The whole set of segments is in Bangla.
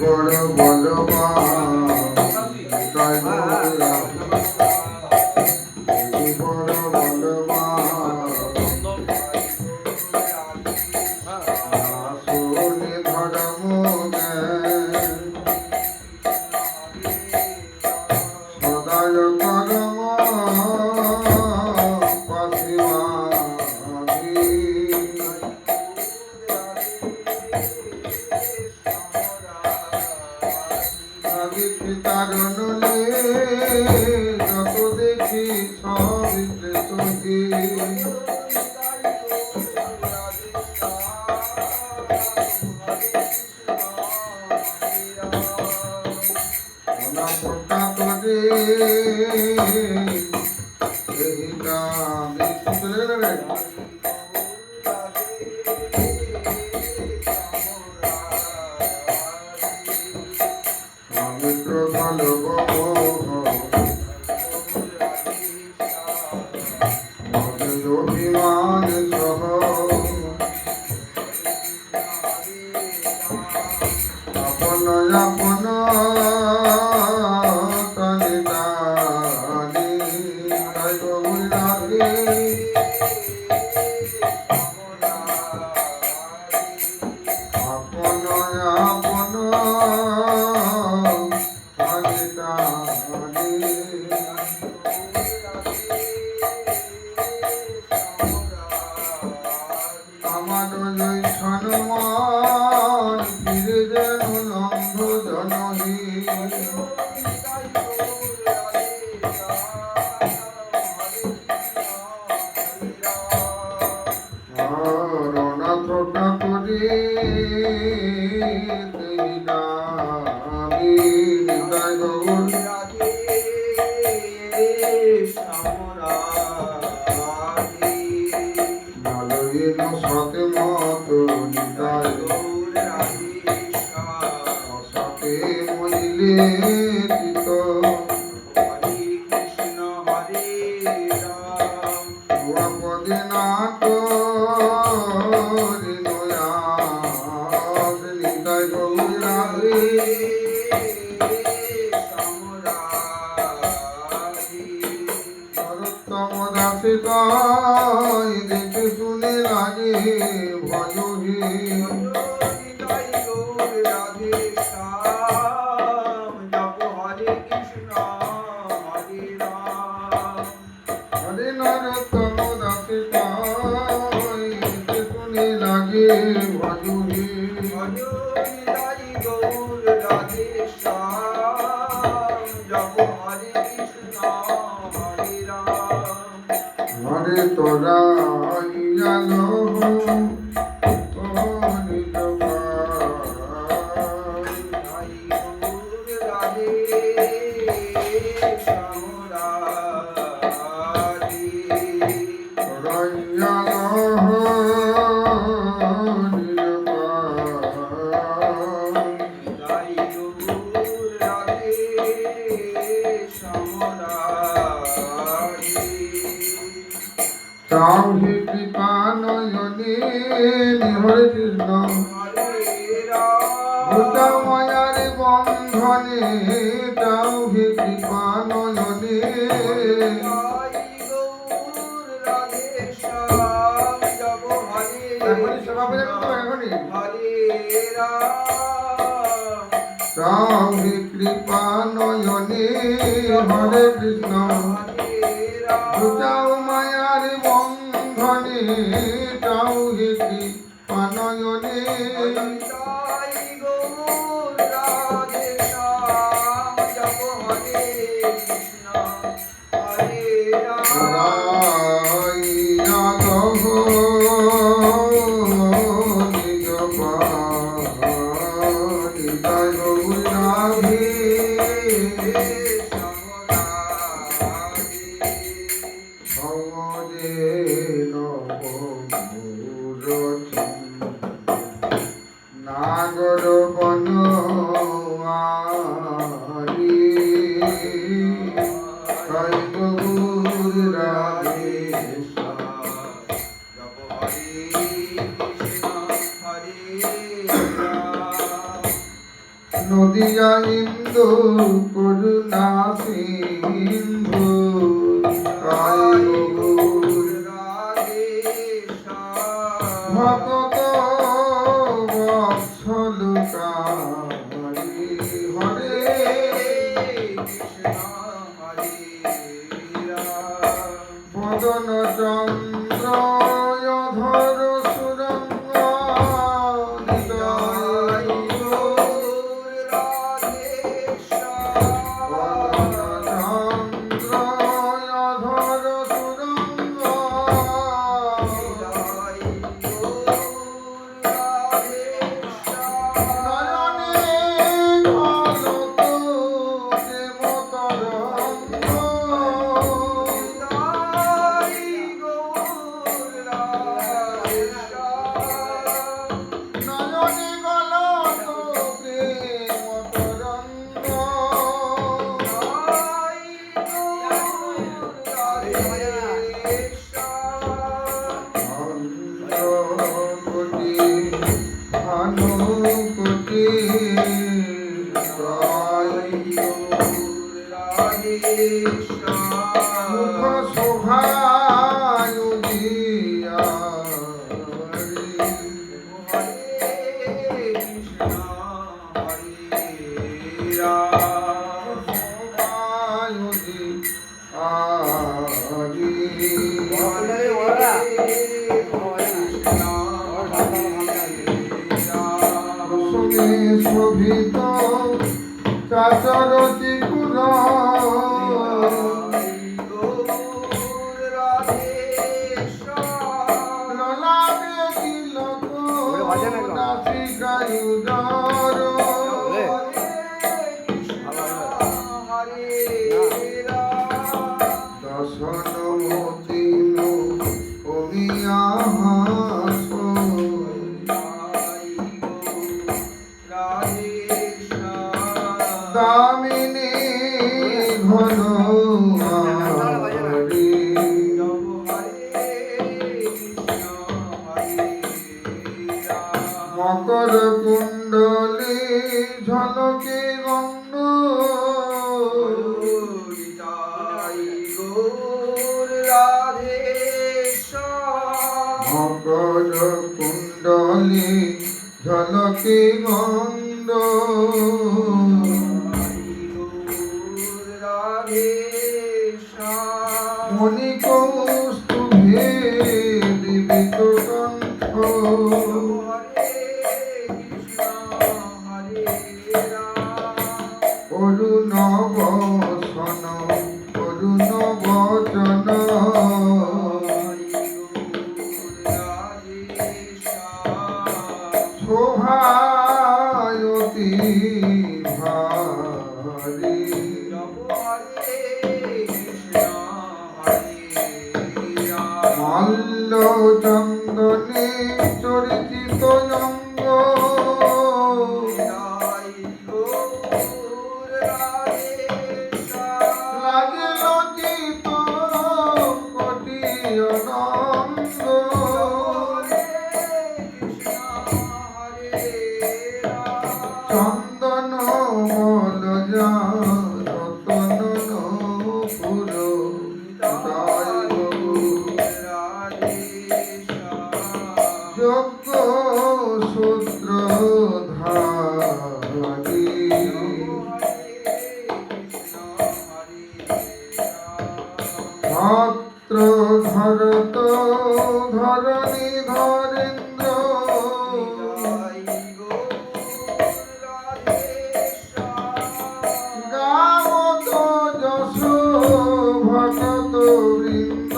বড় বলবান তাই গৌরা বড় বলবান আসনে ধর্ম সদায় কর্ম পাশিমাধি দেখি কারণ যত দেখি সবিত্রে সখী প্রকাশ করে এই গান চলে গেল রে মিত্র ধলব অভিমান সহ আপন আপন তনি তানি তাই গৌরাঙ্গে আপন আপন তনি তানি আমার জৈছন মন ফিরে যেন লম্ভ জনহী রণাথটা করে আমি নিতাই গৌর ভালোইন সতে মত নিতাই সতে মইলে চিত পদে নাট নিতাই গৌরাঙ্গে সরোত্তম দাসে তাই দেখে শুনে লাগে ভজহি হরে নরোত্তম দাসে তাই দেখে শুনে লাগে ভজহি হরে তোরা ইয়ালো তাও হে কৃপা নয়নে হরে কৃষ্ণ ভূতাও মায়ার বন্ধনে তাও হে কৃপা নয়নে তাও হে কৃপা নয়নে হরে কৃষ্ণ ভূতাও মায়ার বন্ধনে তাও হে কৃপা নয়নে নাগর বনমালী কৈগুর রাধে নদিয়া ইন্দু করুণা সিন্ধু ভগত বৎসলকারি হরে বদন চন্দ্র ধর সুরঙ্গ শোভিত চাচরতি কুল ললাটে তিলক নাসিকায়ুদর দশনমতি অমিয়াহাস দামিনী ঘন মকর কুণ্ডলী ঝলকে গঙ্গ মকর কুণ্ডলী ঝলকে গঙ্গ মণি কৌস্তুভে দীপিত কণ্ঠ অরুণ বসন অরুণ বচন শোভায়তি ভারি মাল্য চন্দনে চরিচিত অঙ্গ লাগে লজ্জিত কোটি অনঙ্গ চন্দন মলজা রতন পুর যজ্ঞ সূত্র ধারি ভক্ত ধরত ধরণী ধরেন্দ্র গাবত যশ ভগত বৃন্দ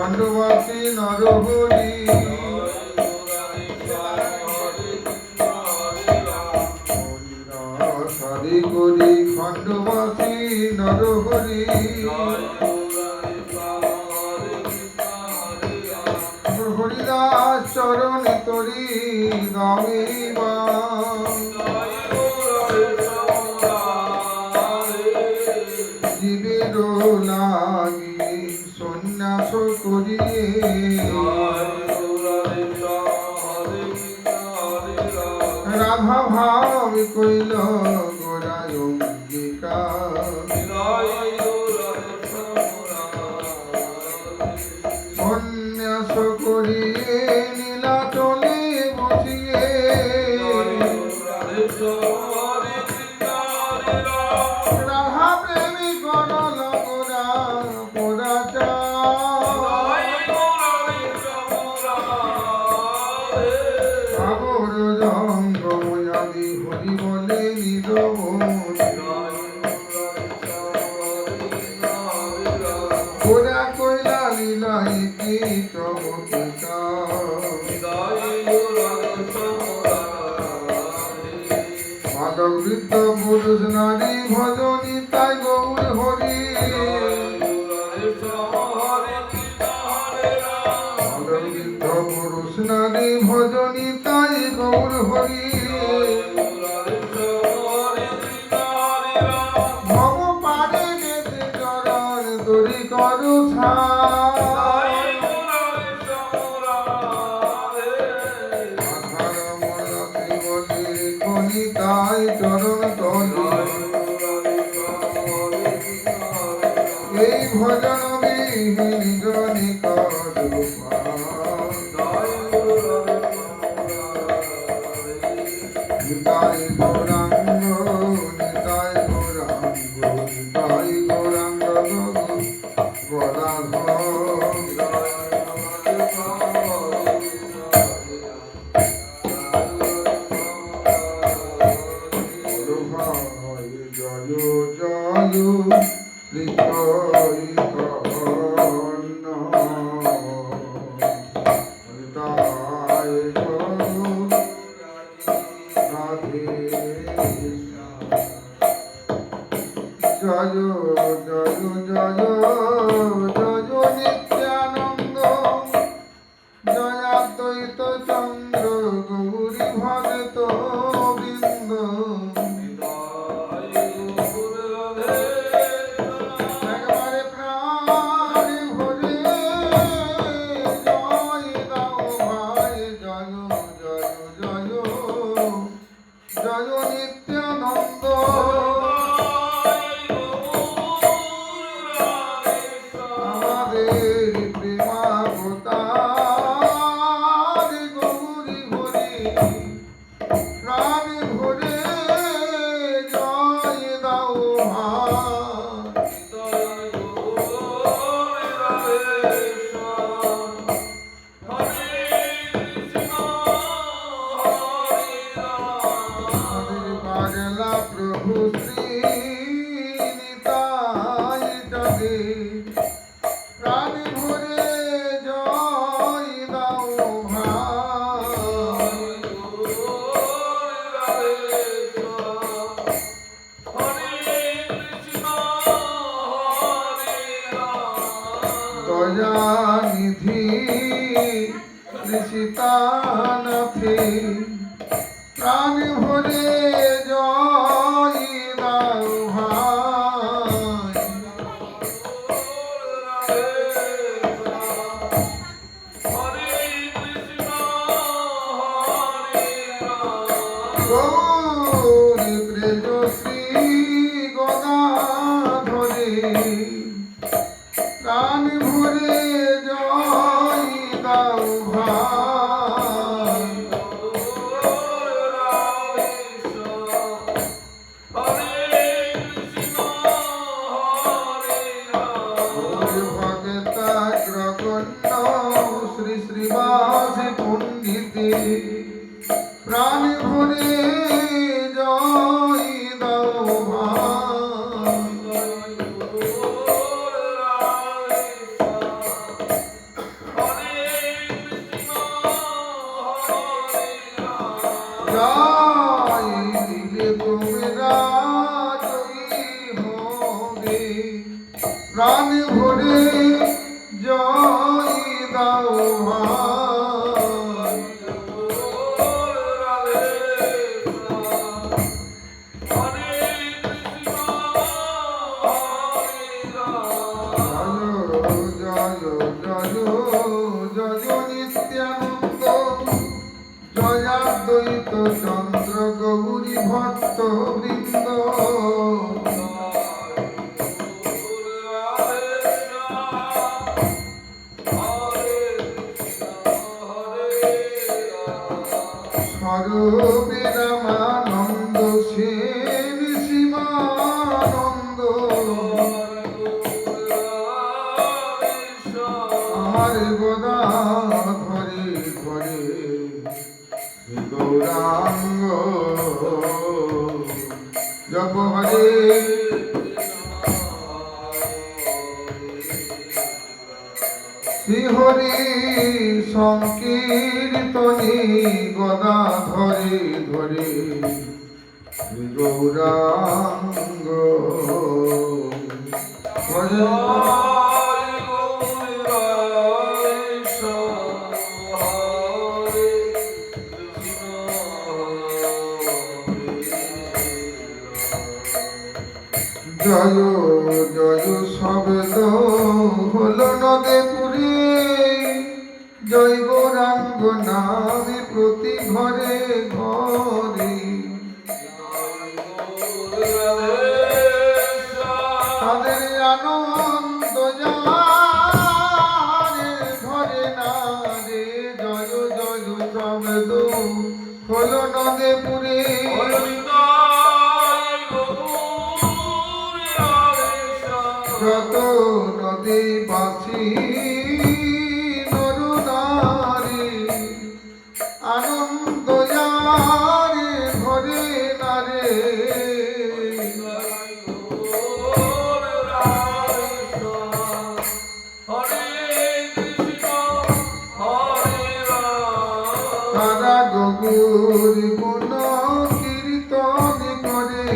খণ্ডবাসী নরহরি হরি করি খণ্ডবাসী নরহরি হরিদাস চরণ তরি গামিবা জীবের লাগি সন্ন্যাস করিয়ে রাধা ভাব কইল গোরায় অঙ্গিকার সন্ন্যাস করিয়ে নীলাচলে বসিয়ে রাধা প্রেমী করল গোরা পোরাচার সাগর জঙ্গময়াদি হরি বলে নিরবধি গোরা কইলা লীলা ইতি চমকিতা মাধব বৃদ্ধ পুরুষ নারী ভজনী তাই গৌর হরি মাধব বৃদ্ধ পুরুষ নারী ভজনী তাই গৌর হরি ভব পারে যেতে চরণ তরি করু তাই চরণ তলি এই ভজন বিহীন নিকট নিতাই গৌরাঙ্গ নিতাই গৌরাঙ্গ নিতাই গৌরাঙ্গ গদাধর জয় জয় শ্রীকৈতন্য হরিতায় রাধে জয় জয় জয় জয় নিত্যানন্দ জয় দ্বৈত চন্দ্র গৌরী ভগত বৃন্দ একবারে প্রাণ ভরে জয় দাও ভাই জয় জয় জয় জয় নিত্যানন্দ আমাদের প্রেমাবতার গৌরী ভরে প্রাণ ভরে জয় দাও পাগলা প্রভু শ্রী নিতাই জগে প্রাণ ভরে জয় দাও দয়া নিধি ঋষিতানাথে প্রাণ ভরে জয় দাও গৌরী প্রেজশ্রী গদাধরে প্রাণ ভরে জয় দাও ভগতাগ্রগণ্য শ্রী শ্রীবাস পণ্ডিতে প্রাণ ভরে জয় দাও জয় জয় নিত্যানন্দ জয়াদ্বৈত চন্দ্র গৌরী ভক্ত বৃন্দ স্বরূপে রামানন্দ সেন সীমানন্দ আমার গদা ধরে ধরে গৌরাঙ্গ জপ হরে শ্রীহরি সংকীর্তনে গদা ধরে ধরে গৌরাঙ্গ জয় জয় শব্দ হলো নদে পুরে জয় গৌরাঙ্গ নামে প্রতি ঘরে ঘরে তাদের আনন্দ যারে ধরে না রে জয় জয় শব্দ হলো নদে পুরে যত নদী বাসী নরনারী আনন্দ যারে ঘরে নারে তারা গগুর গুণ কীর্তন করে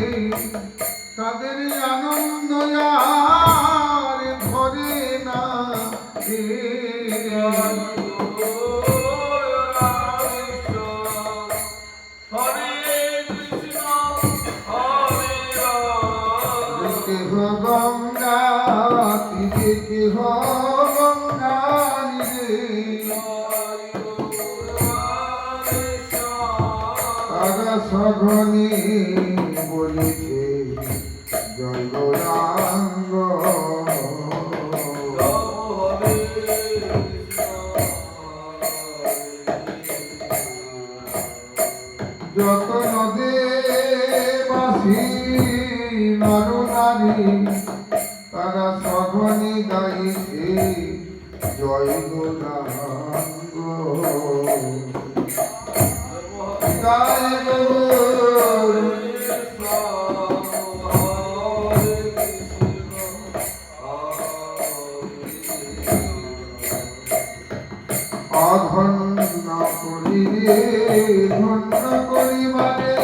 তাদের আনন্দ আর ধরে না কেহ গঙ্গা তীরে কেহ গঙ্গা তারা সঘনে বলেছে জয় গৌরাঙ্গ যত নদে বাসী নরনারী তারা সঘনে গাইছে জয় গৌরাঙ্গ জয় গৌর অধন্য করিলে ধন্য করিবারে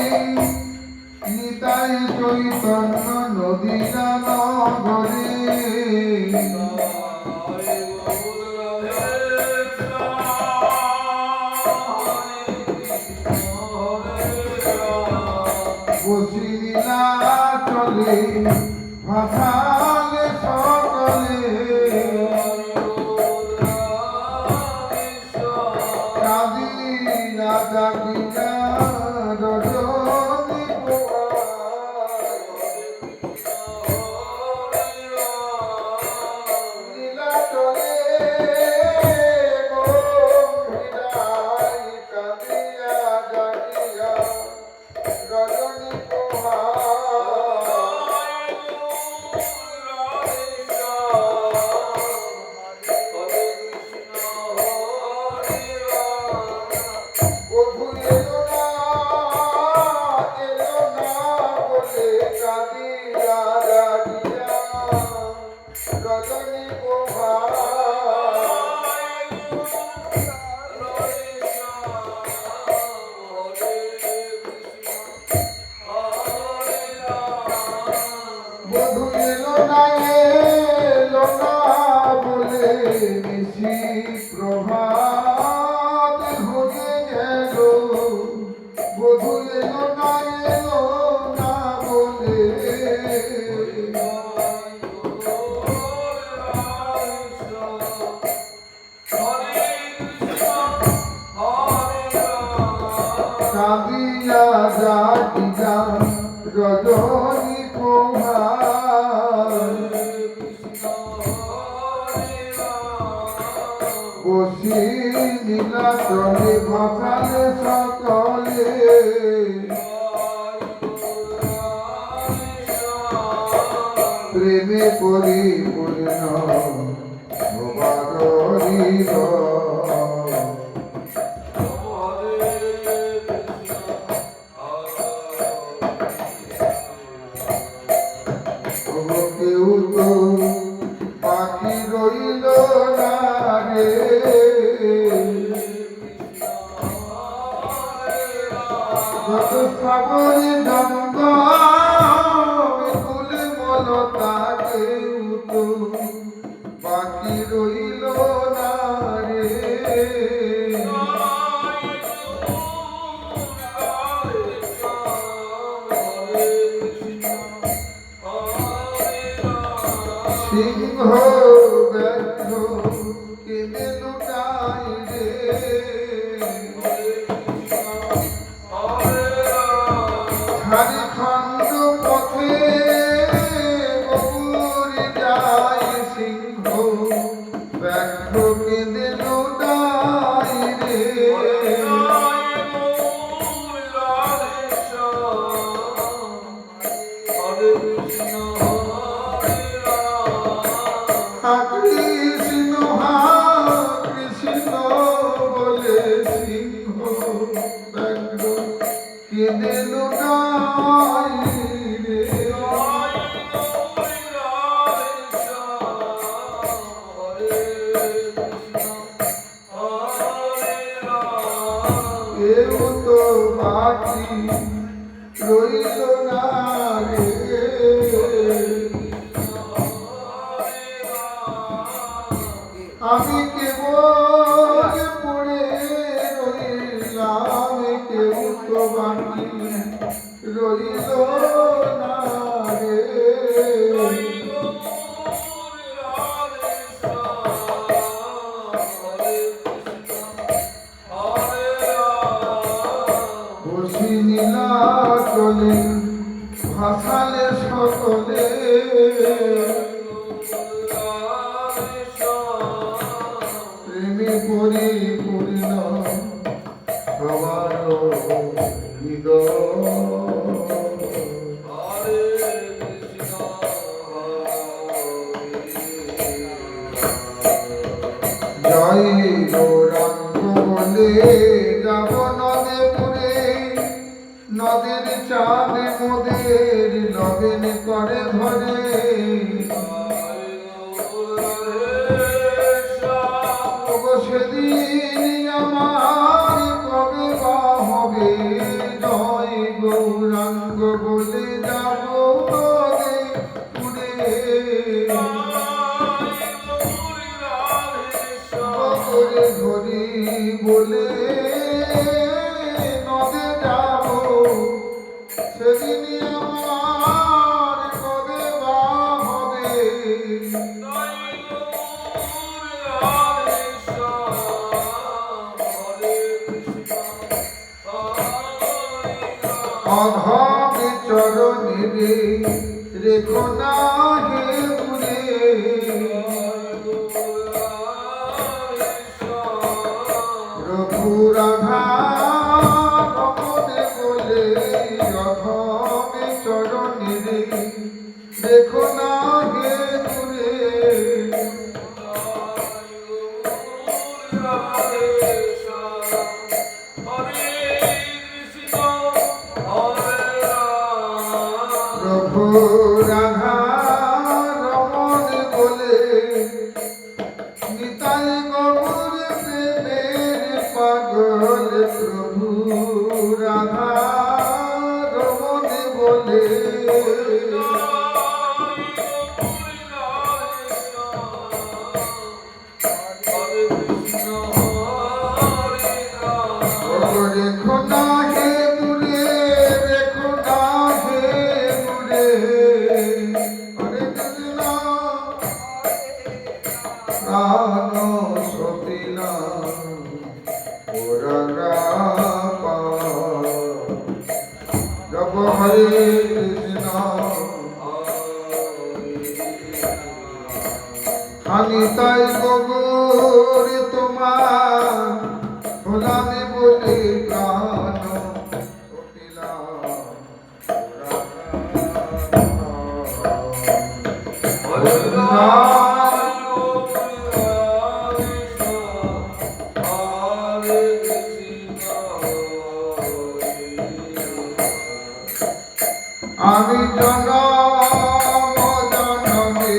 নিতাই চৈতন্য নদীরা নগরে বসি লীলা চলে ভাষালে সকলে রাজা গীতা রজনী লীলা চলে গম্ভীরাই কাঁদিয়া জাগিয়া রজনী রজনী বধু এলো না বলে নিশি প্রভাত হয়ে গেল বধু এলো না বলে কাঁদিয়া জাগিয়া রজনী প্রভাত বসি নীলাচলে ভাসালে সকলে প্রেমে পরিপূর্ণ ভবার হৃদয় কেউ তো বাকি রইল না রে যত সাগরে জঙ্গলে মলতা কেউ তো বাকি রইল না রে সিংহ ব্যর্থ কেঁদে লুটাই রে ঝাড়খণ্ড পথে গৌরী যায় সিংহ ব্যর্থ কেঁদে লুটাই রে কৃষ্ণ কৃষ্ণ বলে সিংহ ব্যগ্র কেঁদে লুটাই রে কেউ তো বাকি রইল না রে আমি কেবল পড়ে রইলাম কেউ তো বাকি রইল না রে বসি নীলাচলে ভাসালে সকলে প্রেমে পরিপূর্ণ সবার হৃদয় জয় গৌরাঙ্গ বলে যাব নদে পুরে নদের চাঁদ মোদের লগেন করে ধরে সেদিন আমার কবে বা হবে জয় গৌরাঙ্গ বলে যাব নদে পুরে ধরি বলে নদে যাব সেদিন আমার কবে বা হবে অধম চরণে রেখো না হে দূরে রঘু রাধা ভগবতে বলে অধম চরণে রেখো না হে দূরে প্রভু রাধা রমণ বলে নিতাই গৌর প্রেমের পাগল প্রভু রাধা রমণ বলে রেখো না হে দূরে রেখো না হে দূরে হরে কৃষ্ণ প্রাণ সপিলা ওরা হরে কৃষ্ণ আমি তাই গগর তোমার হলামে বলে প্রাণ আমি জনম জনমে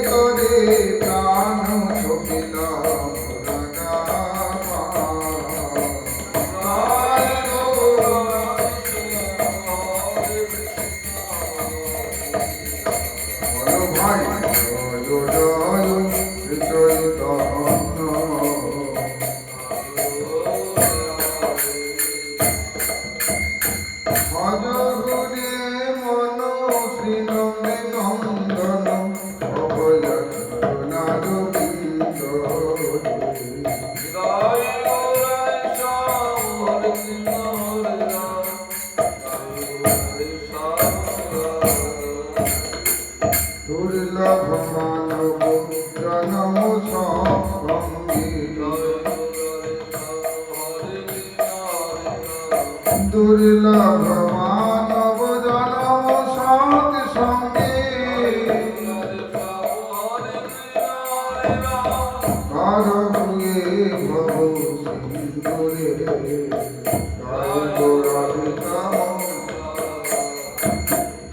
তোরে প্রাণ ছপিলাম ভাই ভজগুরে মন শ্রীনন্দে নন্দন অভয়নারবিন্দ দুর্লভ মানব জনম সঙ্গী দুর্লভ মানব জনম সৎ সঙ্গে হর ভুয়ে ভব সিন্ধুরে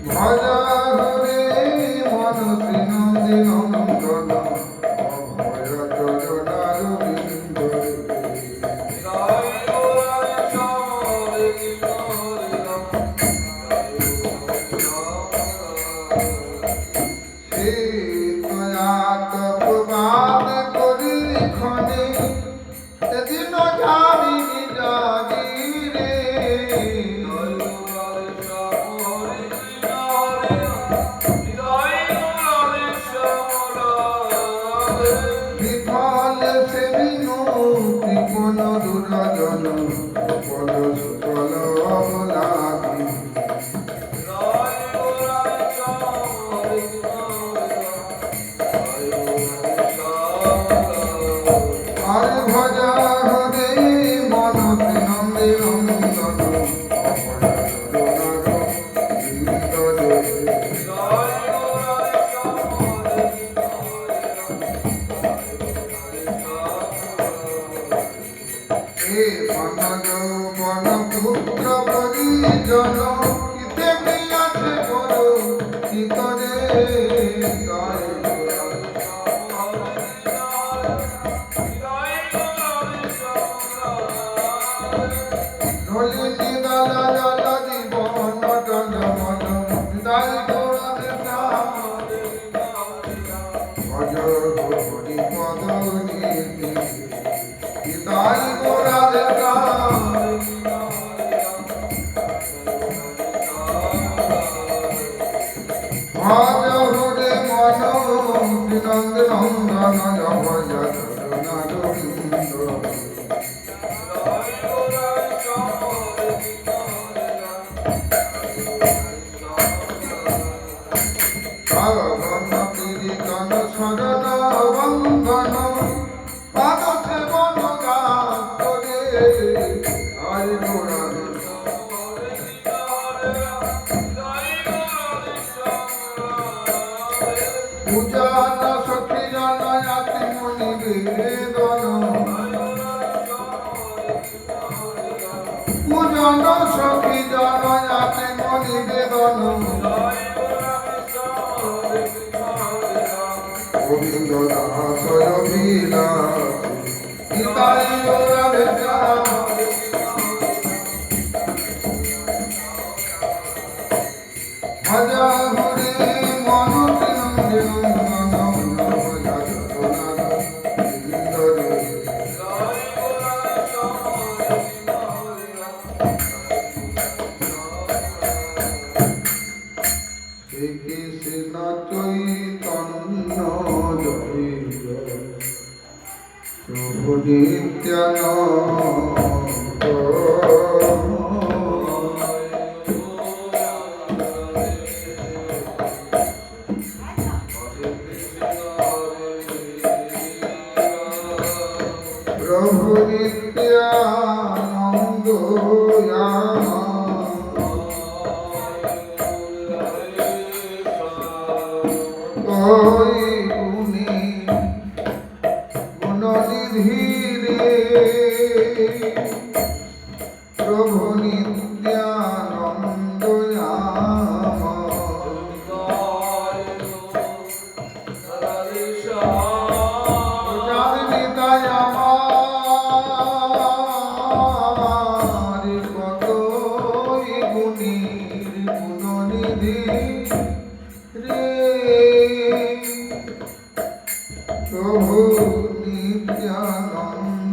ভজ হরে মন শ্রীনন্দী নন্দন অভয় চরণার বিন্দরে তপবাদ করি ক্ষণে সেদিন যাবিনি জাগিরে বিফল সেদিন কৃপণ দুর্জন ফল সুফল অবলাভী আর ভজা হরে মন নন্দে নন্দন হে মনজ বন পুত্র পরিজন কিতে আছে বড় কি করে নলিনী দাদা দাদা জীবন টন মন দাই গোড়াতে ভজ হরি পদ নীতি দাই গোড়াতে ভজ হরে মন শ্রীনন্দ নন্দন ভজ চরণারবিন্দ কীর্তন শরণ বন্ধন পাদ সেবন গাত্রে হরি গোড়ান পূজন সখী জনয়াতি মুনি বেদন পূজন সখী জনয়াতি মুনি বেদন গোবিন্দ দাস বিলাস গীতাই গোরাবে ভজ হরে মন শ্রীনন্দে নন্দন ভজ বিন্দরে শ্রীকৃষ্ণ চৈতন্য জয় প্রভু নিত্যানন্দ প্রভু নিত্যানন্দ ওই গুণী গুণনিধি রে প্রভু নিত্যানন্দ প্রভু নিত্যানন্দ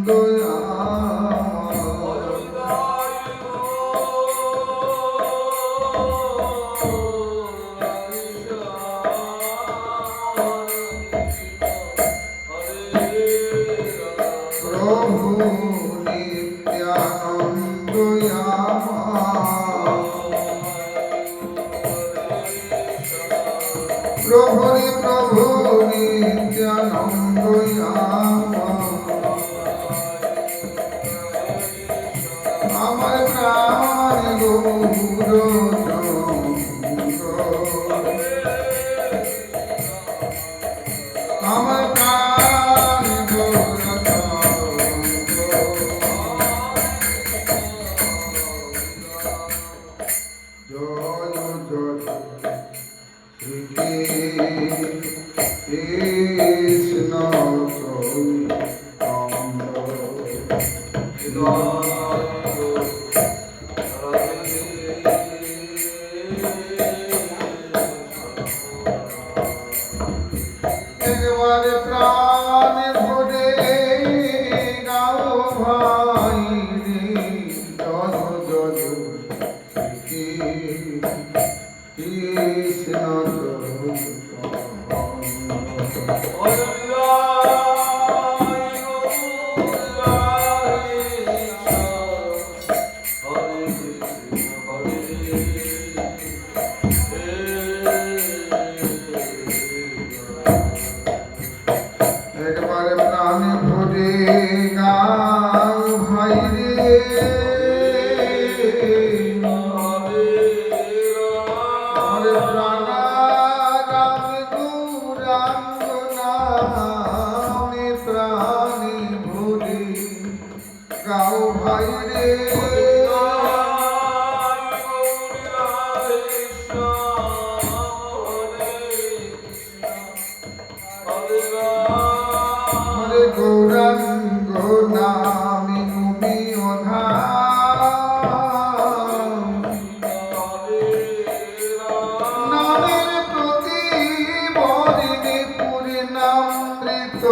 প্রভু নিত্যানন্দ প্রভু প্রভু নিত্যানন্দ আমার প্রাণ গৌর আমার প্রাণ গৌর জয় জয় কৃষ্ণ একবারে প্রাণ ভরে গাও ভাই রে জয় জয় কৃষ্ণ একবারে প্রাণ ভরে গাও ভাই রে প্রাণারাম গৌরাঙ্গ নামে প্রাণী ভরে গাও ভাই রে গৌরাঙ্গ নামে তুমি অধা নামের প্রতি বরিণে পূর্ণামৃত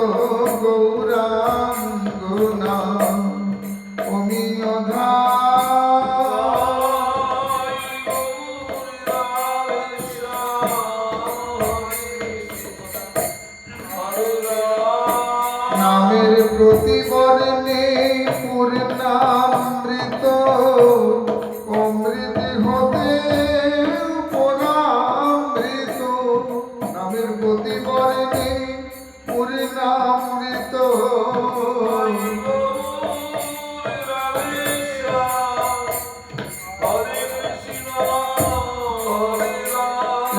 গৌরাঙ্গ নাম তুমি অধা নামের প্রতিবর্ণে পূর্ণামৃত অমৃত হতে পরামৃত নামের প্রতিবর্ণে পূর্ণামৃত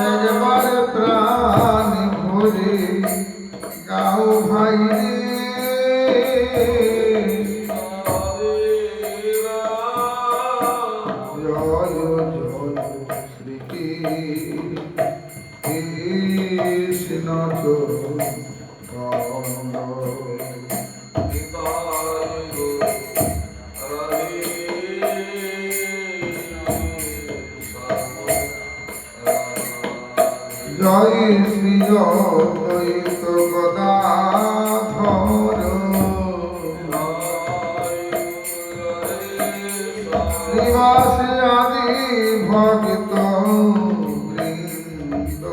একবার প্রাণ ভরে গাও ভাই রে জয় জয় শ্রী কৃষ্ণ জয় শ্রী দ্বৈত গদাধর নিবাস আদি ভক্ত বৃন্দ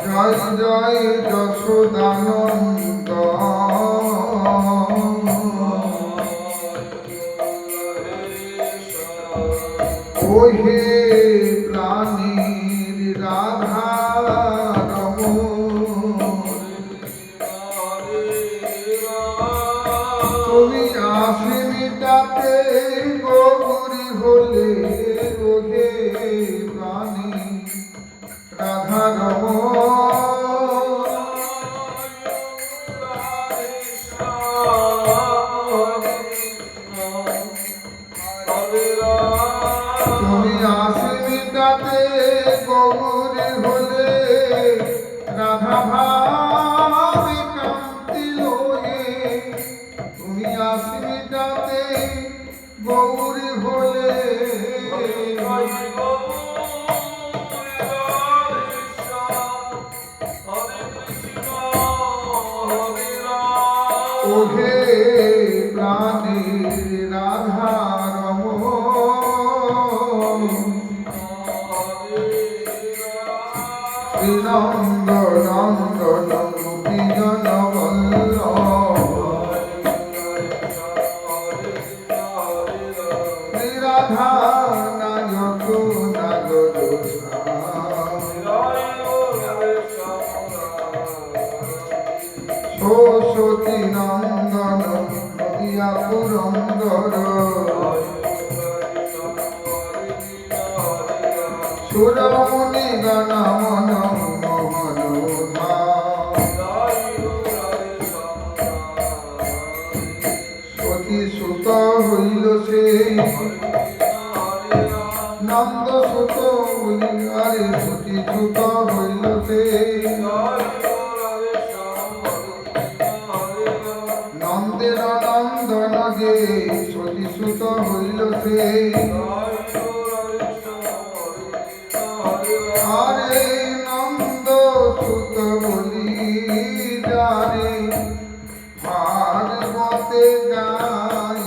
জয় জয় যশোদানন্দ ওহে প্রাণীর রাধা রমণ ওহে প্রাণীর রাধারমণ শ্রীনন্দ নন্দন গোপীজন বল্লভ শ্রীরাধা নায়ক নাগর সরস্বতী নন্দন নদিয়া পুরন্দর সুরমুনি গণ মন মোহনধা সতী সুত হইল সে নন্দ সুত বলিয়ারে সতী সুত হইল সে নন্দের নন্দন যে সতী সুত হইল সে আরে নন্দ সুত বলি যারে ভাগবতে গাই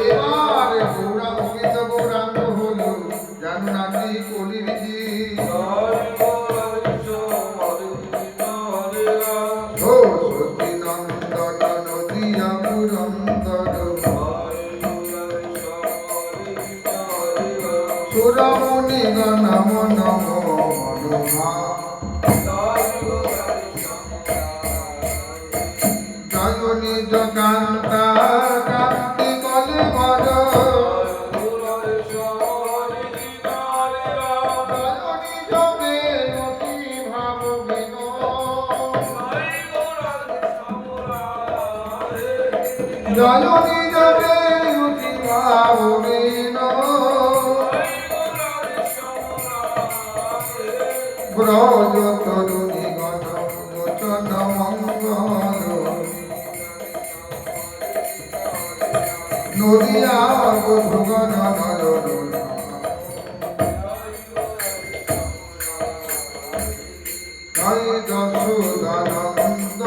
এবার গৌরা গোবিন্দ গৌরাঙ্গ হলো জান্নাতি কলির জি ও সতী নন্দন নদিয়া পুরন্দর সুরমুনি গণ মন মনোভা জয় নিজ কান্তা কান্তি কলে মর জয় নিজ অতি ভাবিন ব্রজ তরুণী গণ লোচন মঙ্গল নদিয়া ভুবন নয়ন জয় যশোদানন্দ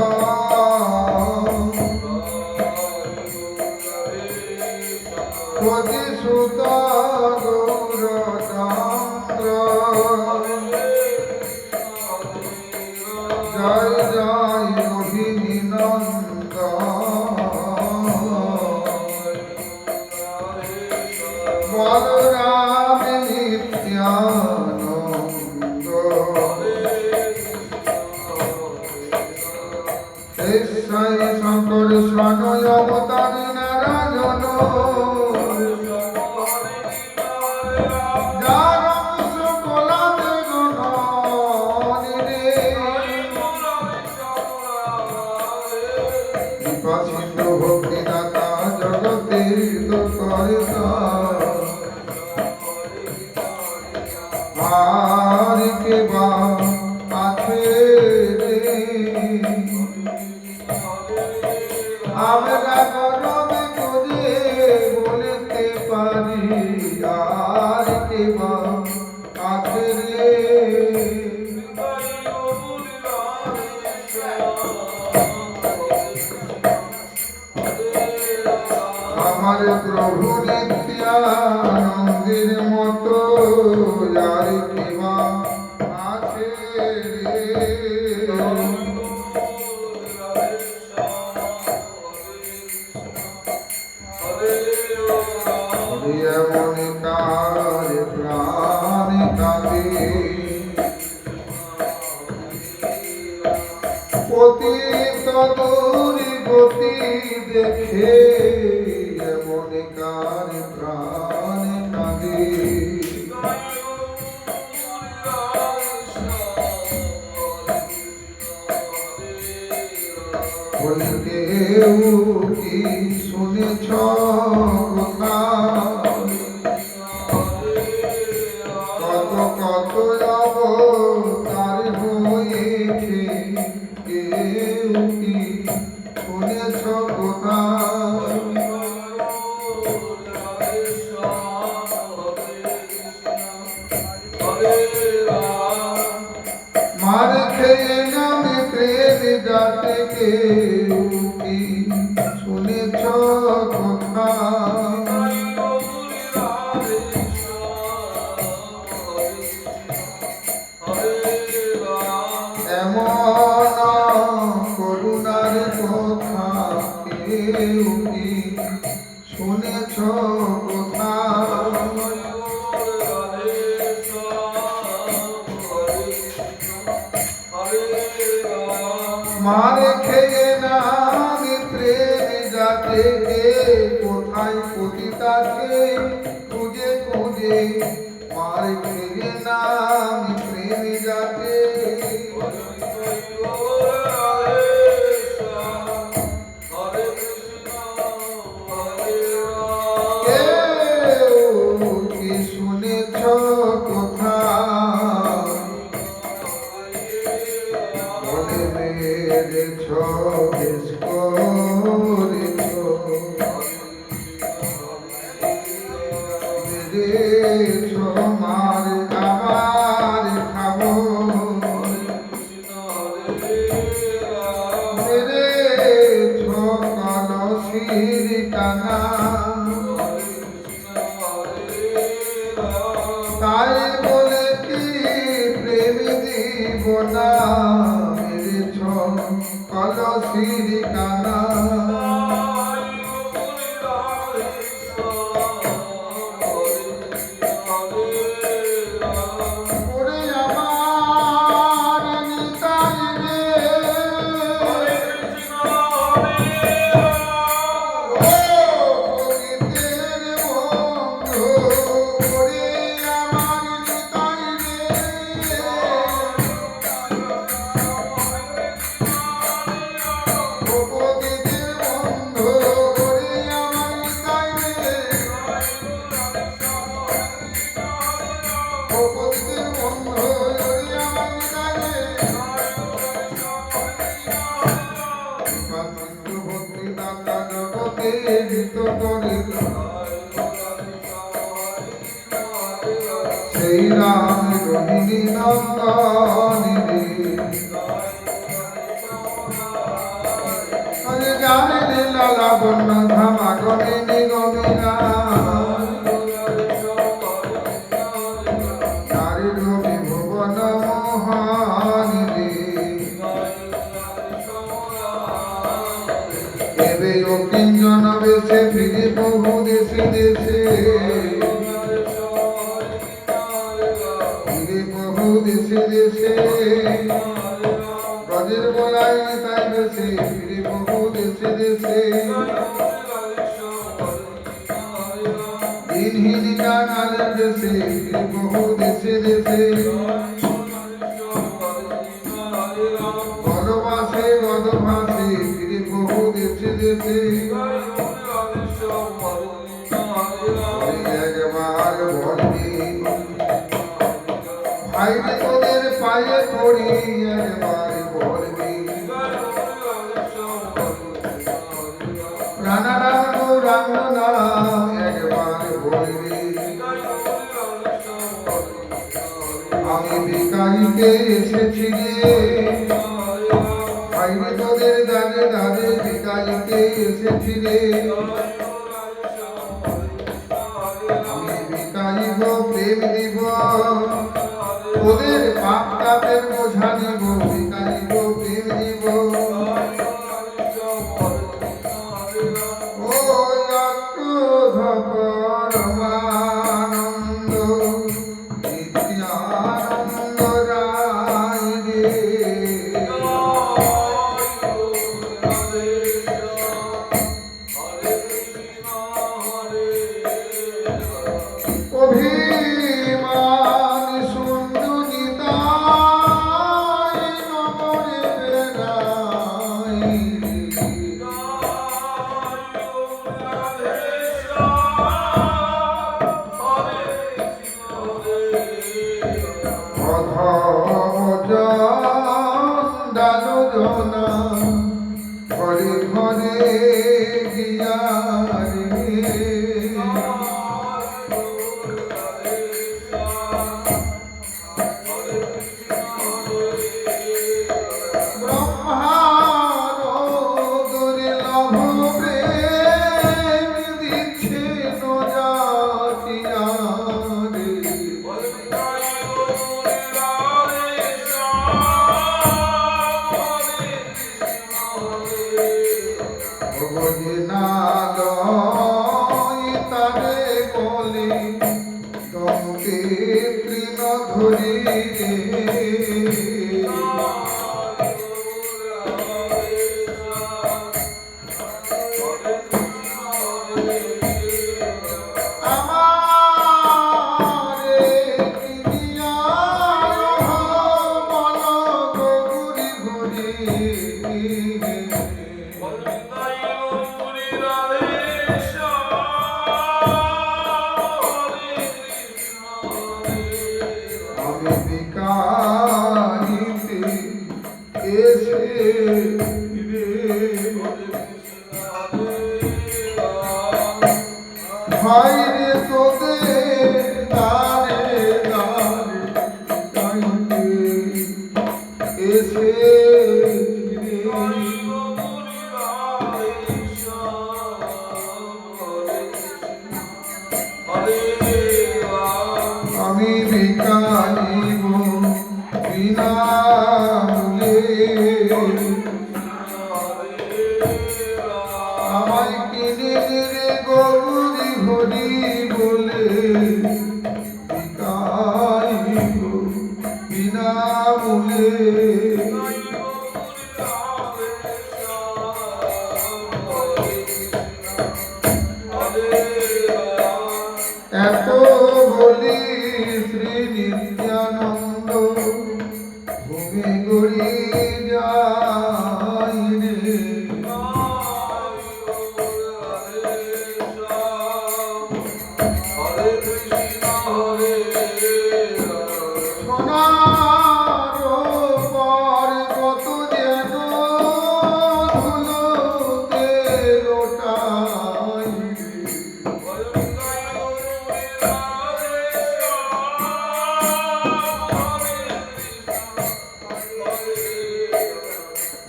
পতি সুত গৌরচন্দ্র জয় জয় মোহিনী নন্দ বলরাম নিত্যানন্দ ঈশ্বর শঙ্কর স্বনয় অবতারী নারায়ণ যার অংশ কোলাতে গণরে কৃপা সিন্ধু ভক্তিদাতা জগতের দোষকর্তা আর কে বা আছে রে আমরা গরমে করে বলতে পারি আর কে বা আছে রে আমার প্রভু নিত্যানন্দের মতো আর কে বা আছে রে মনিকার প্রাণ কাঁদে পতিত দূরি গতি দেখে মনিকার প্রাণ কাঁদে বলি কেউ কি শুনেছ কথা, কত কত অবতার হয়েছে, কেউ কি শুনেছ কথা। মার খেয়ে নামে প্রেম যাতে কেউ কি শুনেছ কথা, এমন করুণার কথা কেউ কি শুনেছ কথা। মার খেয়ে নামে প্রেম যাতে কোথায় পতিতাকে খুঁজে খুঁজে, মার খেয়ে নামে প্রেম যাতে কেউ কি শুনেছ কথা, মনে মেরেছ বেশ করেছ, মেরেছ মার আবার খাবো, মেরেছ কলসির টানা, তাই বলে কি প্রেম দিব না, মেরেছ কলসির কানা। ওরে আমার নিতাই রে, ও প্রকৃতির বন্ধু, ওরে আমার নিতাই রে, ও প্রকৃতির বন্ধু, ওরে আমার নিতাই রে, ও প্রকৃতির বন্ধু, ওরে আমার নিতাই রে। ভক্তি দাতা জগতে জিত করিল, সেই রাম রোহিণী নন্দনী রে, আরে জানে লীলা লাবণ্য ধামা গণে নিগমিনা, নারী রবি ভুবন মোহানি রে, এবে ও কিঞ্জন বেশে ফিরে বহু দেশে দেশে, ফিরে বহু দেশে দেশে, ব্রজের বলাই তাই দেশে ফিরে বহু দেশে দেশে, দিনহীন কাঙালের দেশে ফিরে বহু দেশে দেশে, গদবাসে গদভাসে ফিরে বহু দেশে দেশে, একবার বলবি ভাইরে তোদের পায়ে পড়ি, একবার বলবি রানারাম গৌরাঙ্গ নাম, একবার বলবি আমি বিকাইতে এসেছি রে, ভাইরে তোদের দাদে দাদে বিকাইতে এসেছি রে, আমি বিকাইব প্রেম দিব, তোদের পাপ তাপের বোঝা দিব, বিকাইব প্রেম দিব। ও পরমানন্দ নিত্যানন্দ রায় রে, অভিমান সুন্দর নিতাই যোজনা ঘরে ঘরে গিয়া রে ব্রহ্মার দুর্লভ প্রেম দিচ্ছে নজাতিয়া রে তারে বলে দমকে তৃণ ধরি আমারে কিনিয়া মন গৌরি ঘুরি আমি বিকারিতে এসে ভাই রে তোদের দাঁড়ে দাঁড়ে গাইতে এসে আমি বিকারিব বিনামূল্যে আমায় কিনে রে গৌরী হরি বলে বিকারিব বিনামূল্যে এত বলি শ্রী নিত্যানন্দ ভূমি গড়ি যাই রে সোনার পর কত যেন ধুলোতে লোটাই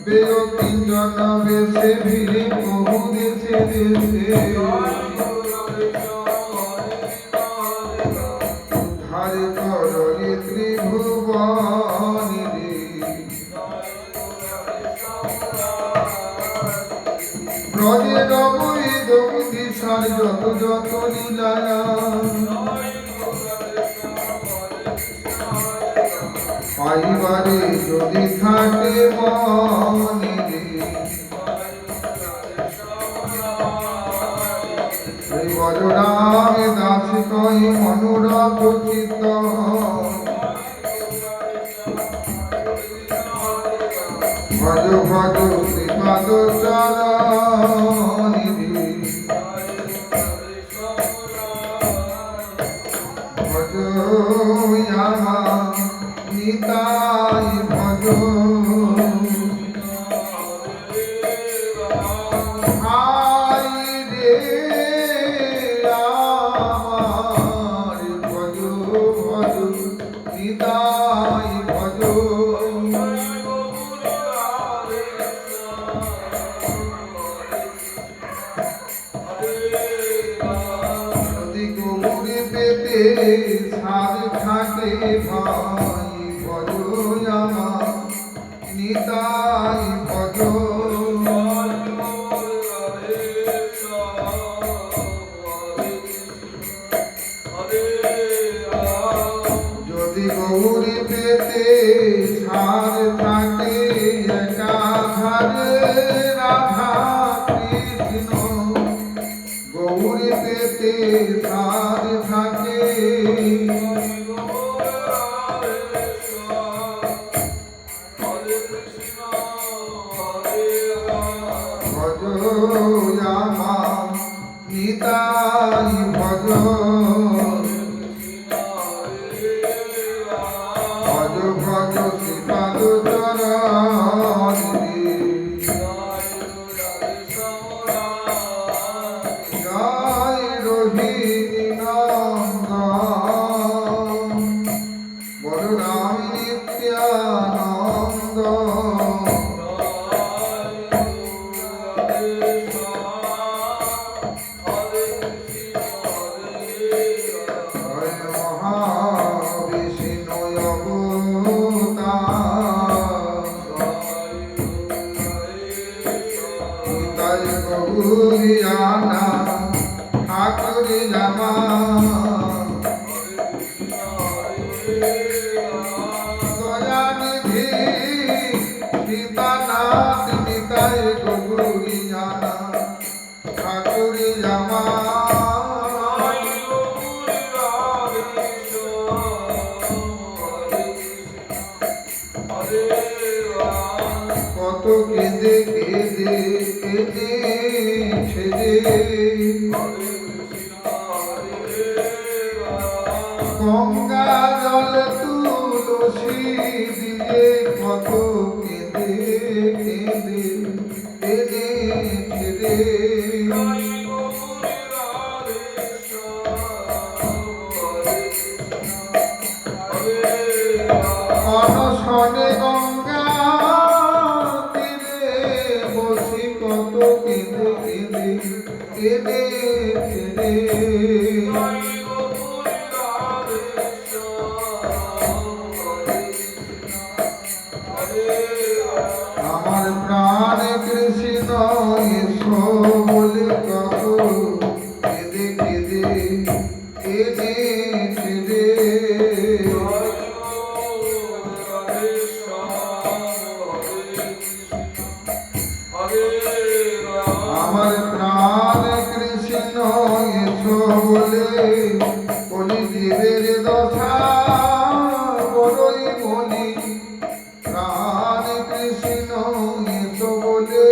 বেয়কিঞ্জন বেশে ভিড়ে বহু দেশে দেশে ধারে করলে ত্রিভুবনী রে ব্রজে রবই দমিতি সার যত যত লীলায়া পাইবারে যদি থাকে মনে রে বজরামে দাস কই মনোরথ চিত্ত ভজ ভজ শ্রীপাদ চরণি রে ভজ আমা নিতাই ভজ হাই রে আমার ভজ ভজ নিতাই ভজ যদি গৌরী পেতে সার থাকে ভাই ভজ আমার নিতাই ভজ যদি গৌরী পেতে সার থাকে একাধারে রাধা কৃষ্ণ গৌরী পেতে সার থাকে ভজ আমার নিতাই ভজ ভজ ভজ শ্রীপাদ চরণ নিতাই গৌরিয়ানা ঠাকুরি জামা দয়ানিধি সীতানাথ নিতাই গৌরিয়ানা ঠাকুরি জামা কত কেঁদে কেঁদে কেঁদে ছেড়ে গঙ্গা জল তুলসী দিয়ে কত কেঁদে কেঁদে কেঁদে ছেড়ে অনশনে গঙ্গা তীরে বসি কত কেঁদে কেঁদে কেঁদে কেঁদে আমার প্রাণ কৃষ্ণ এসো বলে কত কেঁদে কেঁদে কেঁদে কেঁদে আমার প্রাণ কৃষ্ণ এসো বলে বলি জীবের দশা বড়ই বলি প্রাণ কৃষ্ণ এসো বলে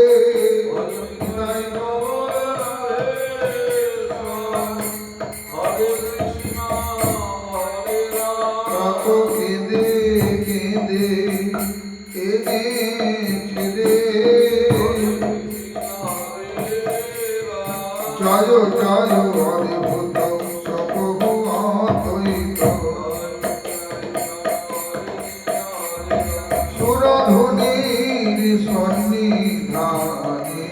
কত কেঁদে কেঁদে কেঁদে ছেড়ে জয় জয় অদ্ভুত সকহু অদ্বৈত সুরধুনীর সন্নিধানে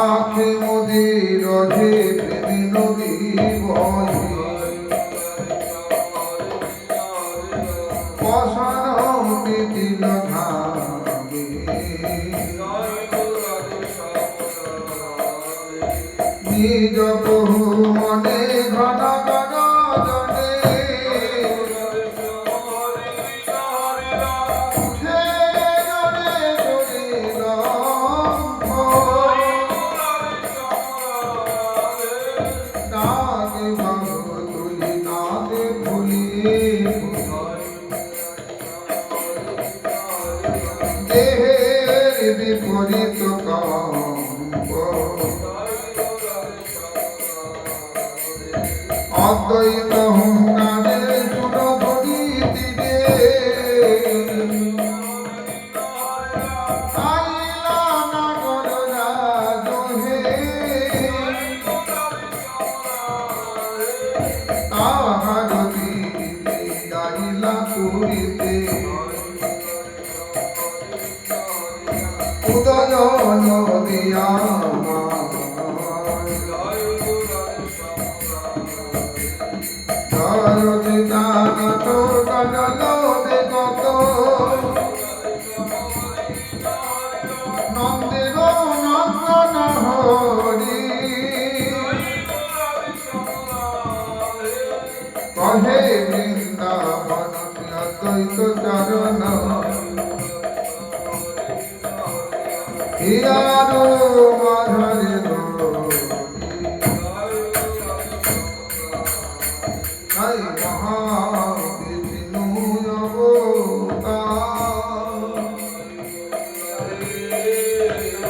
আখে মোদের রধে প্রেমী নদী বহে বসন দিল ধামে নিজ প্রভু মনে ঘন ঘন জনে উঠে জনে জনিল ডাকে বাহু তুলি নাদে ভুলি দেহের বিপরীত কম্প অদ্বৈত হুঙ্কারে সুরধুনী দিবে আইলা নাগর রাজহে তাহার দিতে যাইলা পুরীতে উদয়ন দিয়া নন্দের নন্দন হরি কহে বৃন্দাবন অদ্বৈত চরণ হিয়ারো মাধরে তাই মহাবিষ্ণু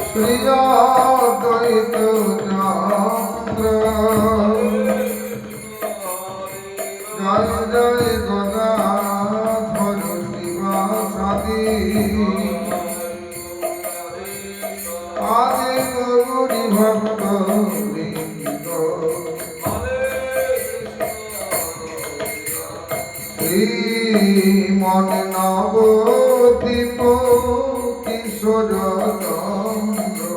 শ্রী অদ্বৈত চন্দ্র জয় জয় গদাধর শিবাসাদি আদি গৌরী ভক্ত বৃন্দ শ্রীমন নবদ্বীপ কিশোর চন্দ্র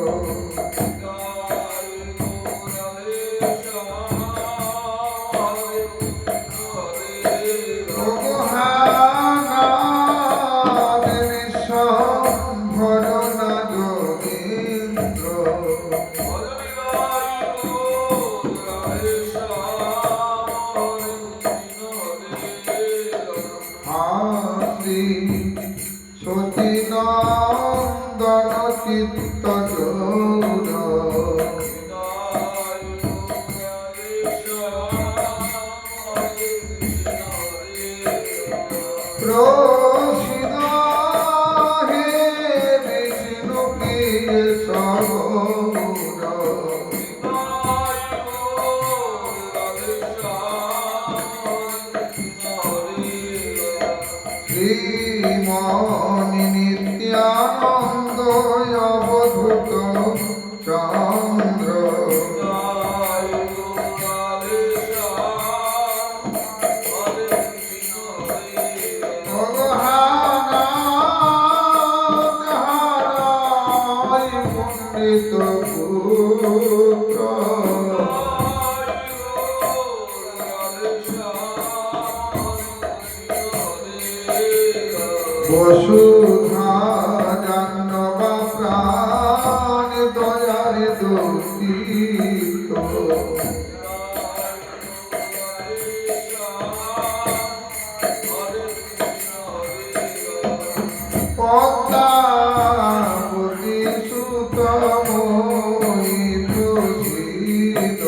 বিশ্ব শ্রী সতী নন্দন চিত্ত প্রসিদ হে বিষ্ণু কেশব শ্রীমণি নিত্যানন্দ অবধূত চন্দ্র পণ্ডিত পুত্র বসুধা জাহ্নবা প্রাণ দয়ার দূষিত পদ্মাবতী সুত মই প্রসিদ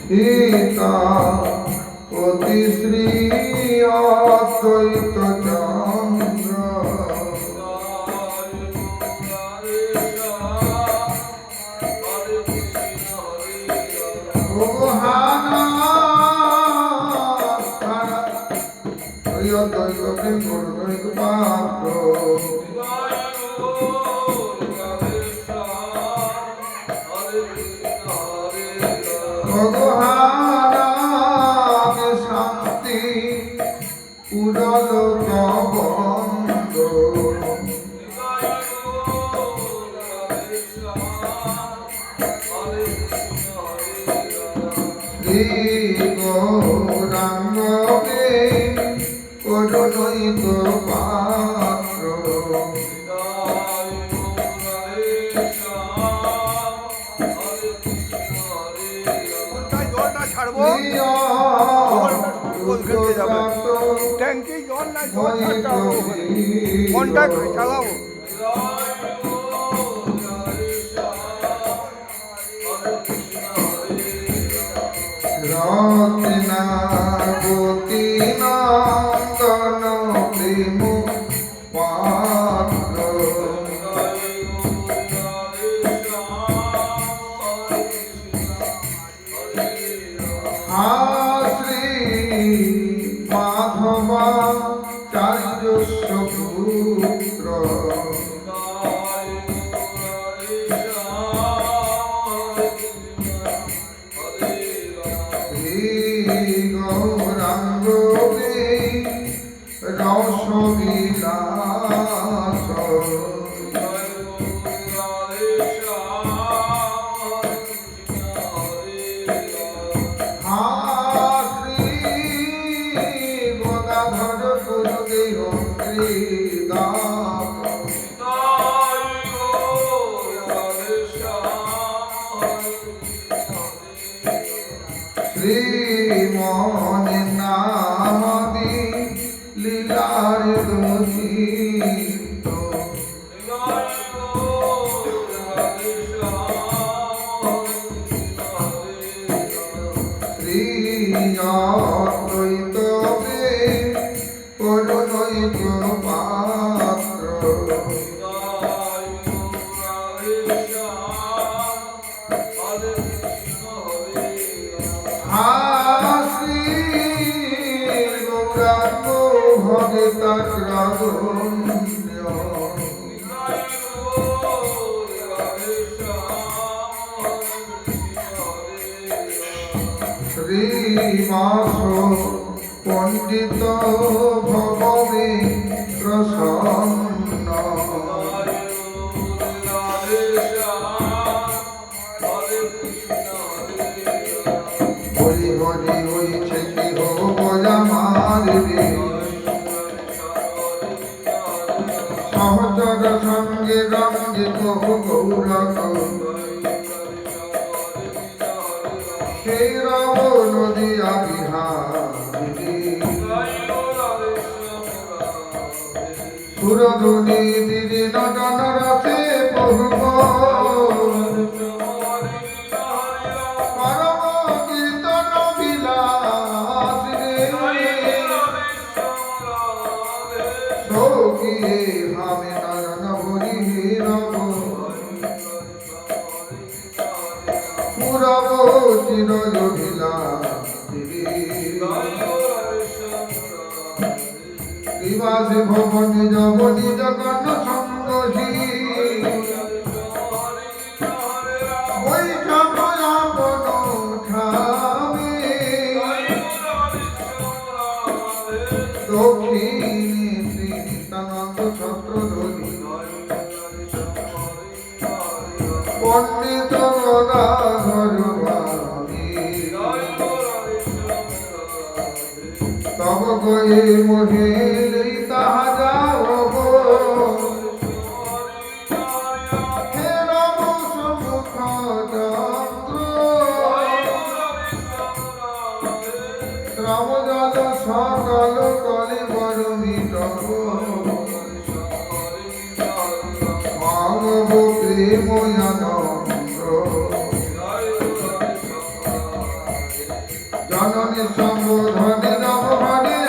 সীতা অতি শ্রী অদ্বৈত চন্দ্র অদ্বৈত প্রেম পাত্র ভগবান শান্তি উড়ল প্রবন্ধ শ্রী গৌরাঙ্গে করুণৈক পাত্র ট্যাঙ্কি জল না কোনটা চালাবো রত্নাবতী নন্দন প্রেম পাত্র শ্রী মাধবা চার্যস্ব পুত্র গৌরাঙ্গ রসবিলাস গদাধর গুরুদেব শ্রীমণি নামদি লীলার দোষিত শ্রী অদ্বৈত করুণৈক পাত্র শ্রী গৌরাঙ্গ ভগতাগ্রগণ্য শ্রীমাস পণ্ডিত ভগবে প্রসন্ন হরি হরি হইছে কি হব আমার রে সহচর সঙ্গে রঙ্গে কহ গৌরব সেই রব নদিয়া বিহারি সুরধুনি দিদি নটন রসে পূর্ব পরম কীর্তন বিলাস রে সৌখিয়ে ভাবে নয়ন ভরি রব পুরব চিরযোগিলাস নিবাসে ভবনে যবনি জগন্ন সঙ্গী ওই সকল আপন ঠাবে দক্ষিণ শ্রী নিত্যানন্দ ছত্রধ্বনি পণ্ডিত গদাধর তব গয়ে মহিলে তাহা যাও হে রব সমুখ চন্দ্র শ্রম জল সকল কলে বরণী তব মানব প্রেম জননী সম্বোধনে নব হরি